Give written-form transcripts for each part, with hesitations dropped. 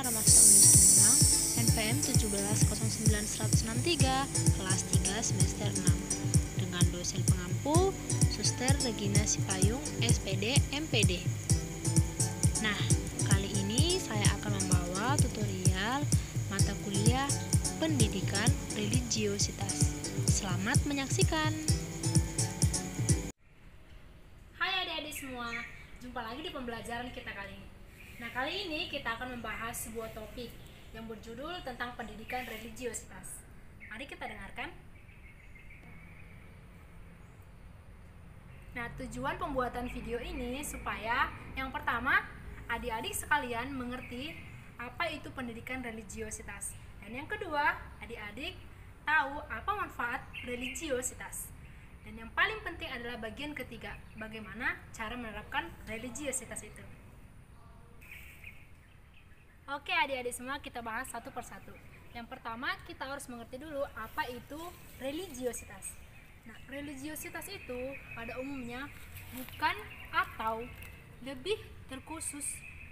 Ramadan Semarang, NPM 1709163, kelas 3 semester 6, dengan dosen pengampu Suster Regina Sipayung, SPD, MPD. Nah, kali ini saya akan membawa tutorial mata kuliah Pendidikan Religiositas. Selamat menyaksikan. Hai adik-adik semua, jumpa lagi di pembelajaran kita kali ini. Nah, kali ini kita akan membahas sebuah topik yang berjudul tentang pendidikan religiositas. Mari kita dengarkan. Nah, tujuan pembuatan video ini supaya yang pertama, adik-adik sekalian mengerti apa itu pendidikan religiositas. Dan yang kedua, adik-adik tahu apa manfaat religiositas. Dan yang paling penting adalah bagian ketiga, bagaimana cara menerapkan religiositas itu. Oke adik-adik semua, kita bahas satu persatu. Yang pertama, kita harus mengerti dulu apa itu religiositas. Nah, religiositas itu pada umumnya bukan atau lebih terkhusus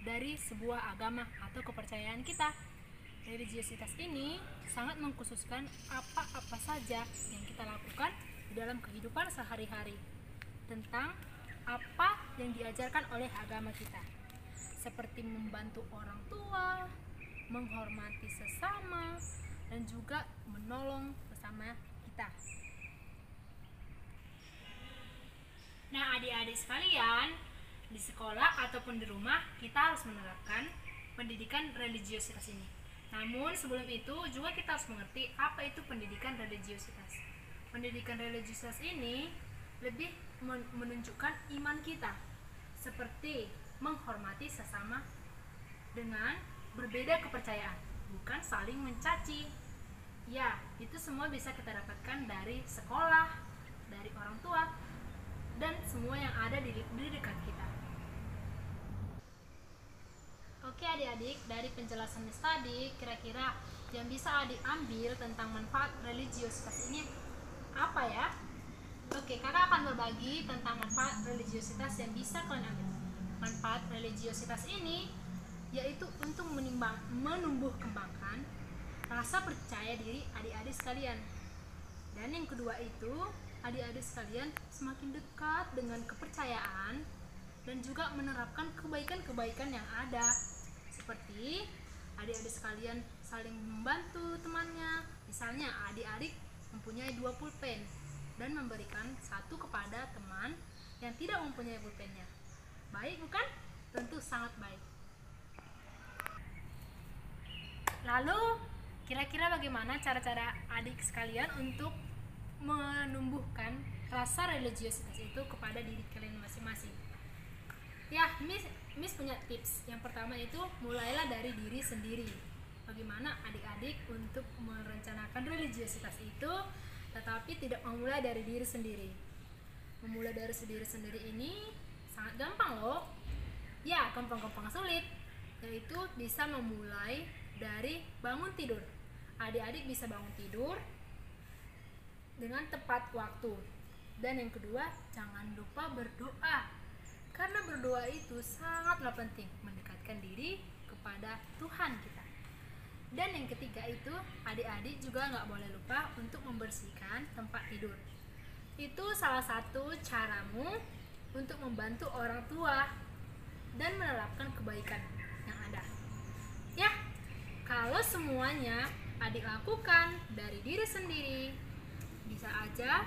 dari sebuah agama atau kepercayaan kita. Religiositas ini sangat mengkhususkan apa-apa saja yang kita lakukan di dalam kehidupan sehari-hari, tentang apa yang diajarkan oleh agama kita, seperti membantu orang tua, menghormati sesama, dan juga menolong sesama kita. Nah, adik-adik sekalian, di sekolah ataupun di rumah kita harus menerapkan pendidikan religiositas ini. Namun sebelum itu juga kita harus mengerti apa itu pendidikan religiositas. Pendidikan religiositas ini lebih menunjukkan iman kita, seperti menghormati sesama dengan berbeda kepercayaan, bukan saling mencaci. Ya, itu semua bisa kita dapatkan dari sekolah, dari orang tua, dan semua yang ada di dekat kita. Oke adik-adik, dari penjelasan tadi, kira-kira yang bisa adik ambil tentang manfaat religiositas ini apa ya? Oke, kakak akan berbagi tentang manfaat religiositas yang bisa kalian ambil. Manfaat religiositas ini yaitu untuk menumbuh kembangkan rasa percaya diri adik-adik sekalian. Dan yang kedua itu, adik-adik sekalian semakin dekat dengan kepercayaan dan juga menerapkan kebaikan-kebaikan yang ada, seperti adik-adik sekalian saling membantu temannya. Misalnya adik-adik mempunyai 2 pulpen dan memberikan satu kepada teman yang tidak mempunyai pulpennya. Baik bukan? Tentu sangat baik. Lalu kira-kira bagaimana cara-cara adik sekalian untuk menumbuhkan rasa religiositas itu kepada diri kalian masing-masing? Ya, Miss punya tips. Yang pertama itu mulailah dari diri sendiri. Bagaimana adik-adik untuk merencanakan religiositas itu tetapi tidak memulai dari diri sendiri. Memulai dari diri sendiri ini sangat gampang loh. Ya, gampang-gampang sulit. Yaitu bisa memulai dari bangun tidur. Adik-adik bisa bangun tidur dengan tepat waktu. Dan yang kedua, jangan lupa berdoa. Karena berdoa itu sangatlah penting, mendekatkan diri kepada Tuhan kita. Dan yang ketiga itu, adik-adik juga nggak boleh lupa untuk membersihkan tempat tidur. Itu salah satu caramu untuk membantu orang tua dan menerapkan kebaikan yang ada. Ya, kalau semuanya adik lakukan dari diri sendiri, bisa aja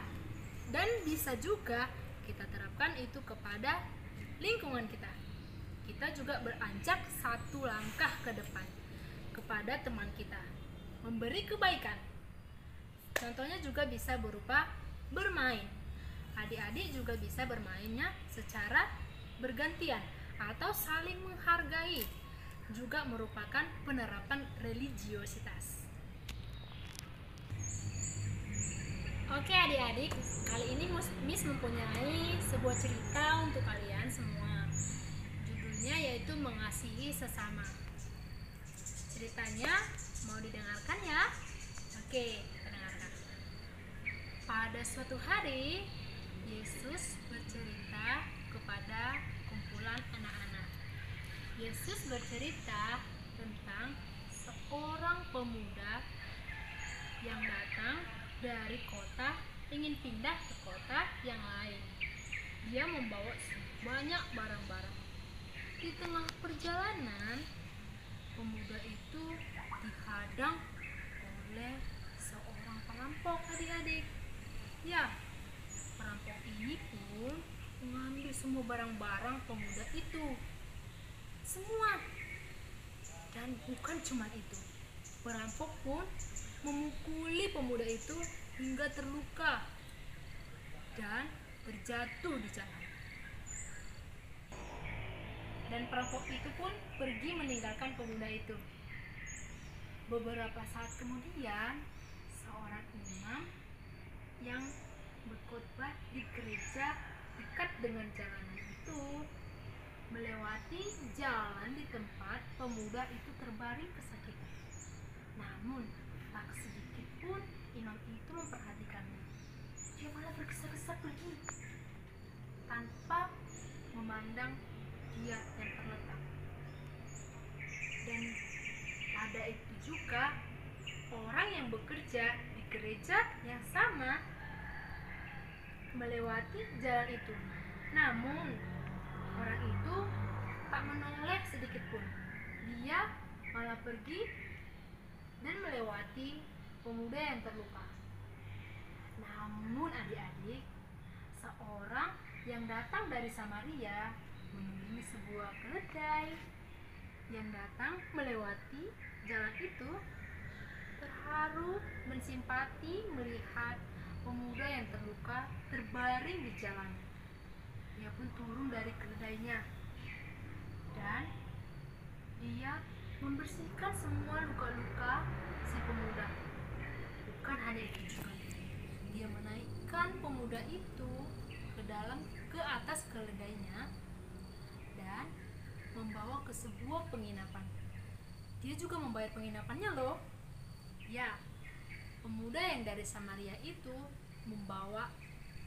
dan bisa juga kita terapkan itu kepada lingkungan kita. Kita juga beranjak satu langkah ke depan kepada teman kita, memberi kebaikan. Contohnya juga bisa berupa bermain. Adik-adik juga bisa bermainnya secara bergantian atau saling menghargai, juga merupakan penerapan religiositas. Oke adik-adik, kali ini Miss mempunyai sebuah cerita untuk kalian semua. Judulnya yaitu Mengasihi Sesama. Ceritanya mau didengarkan ya? Oke, dengarkan. Pada suatu hari, Yesus bercerita kepada kumpulan anak-anak. Yesus bercerita tentang seorang pemuda yang datang dari kota ingin pindah ke kota yang lain. Dia membawa banyak barang-barang. Di tengah perjalanan, pemuda itu dihadang oleh seorang perampok, adik-adik. Ya, perampok ini pun mengambil semua barang-barang pemuda itu. Semua. Dan bukan cuma itu. Perampok pun memukuli pemuda itu hingga terluka dan terjatuh di jalan. Dan perampok itu pun pergi meninggalkan pemuda itu. Beberapa saat kemudian, seorang imam yang berkhotbah di gereja dekat dengan jalanan itu melewati jalan di tempat pemuda itu terbaring kesakitan. Namun, tak sedikit pun imam itu memperhatikannya. Dia malah bergesa-gesa pergi tanpa memandang dia yang terletak. Dan pada itu juga orang yang bekerja di gereja yang sama melewati jalan itu. Namun orang itu tak menoleh sedikit pun. Dia malah pergi dan melewati pemuda yang terluka. Namun adik-adik, seorang yang datang dari Samaria menemui sebuah keledai yang datang melewati jalan itu, terharu mensimpati melihat pemuda yang terluka terbaring di jalan. Dia pun turun dari keledainya dan dia membersihkan semua luka-luka si pemuda. Bukan hanya itu juga, dia menaikkan pemuda itu ke atas keledainya dan membawa ke sebuah penginapan. Dia juga membayar penginapannya loh. Ya, pemuda yang dari Samaria itu membawa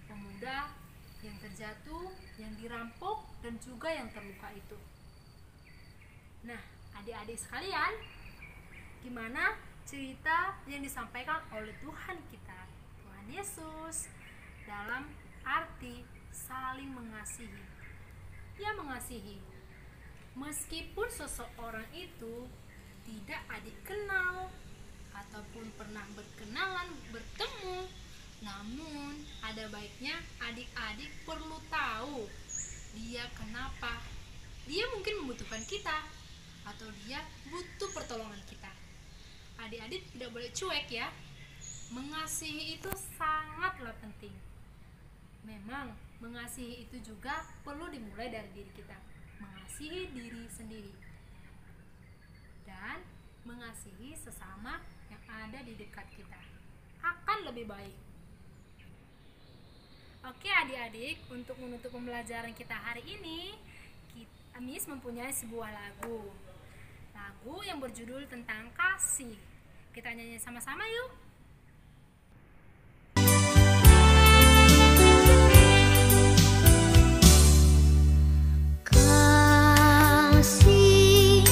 pemuda yang terjatuh, yang dirampok, dan juga yang terluka itu. Nah, adik-adik sekalian, gimana cerita yang disampaikan oleh Tuhan kita, Tuhan Yesus, dalam arti saling mengasihi? Ya, mengasihi. Meskipun seseorang itu tidak adik kenal ataupun pernah berkenalan, bertemu, namun ada baiknya adik-adik perlu tahu dia kenapa. Dia mungkin membutuhkan kita atau dia butuh pertolongan kita. Adik-adik tidak boleh cuek ya. Mengasihi itu sangatlah penting. Memang mengasihi itu juga perlu dimulai dari diri kita. Mengasihi diri sendiri dan mengasihi sesama yang ada di dekat kita akan lebih baik. Oke adik-adik, untuk menutup pembelajaran kita hari ini, Miss mempunyai sebuah lagu yang berjudul tentang kasih. Kita nyanyi sama-sama yuk. Kasih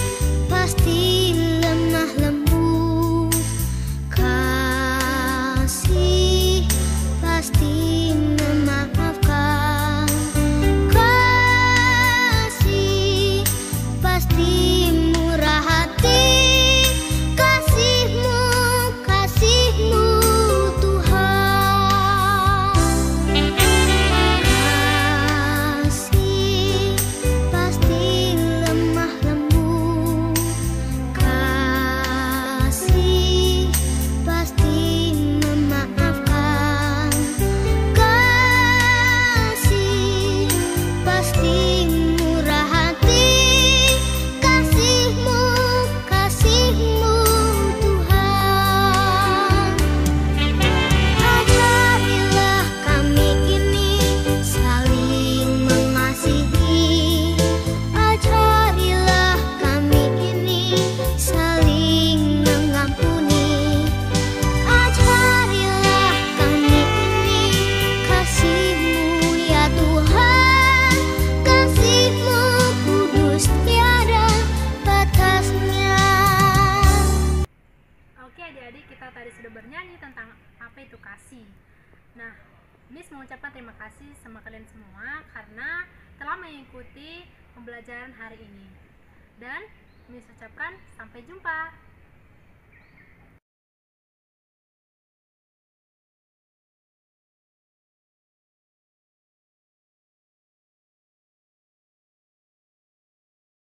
pasti lemah lembut, kasih pasti memaafkan, kasih pasti murah hati, kasihmu kasih bernyanyi tentang apa itu kasih. Nah, Miss mengucapkan terima kasih sama kalian semua karena telah mengikuti pembelajaran hari ini. Dan Miss ucapkan sampai jumpa.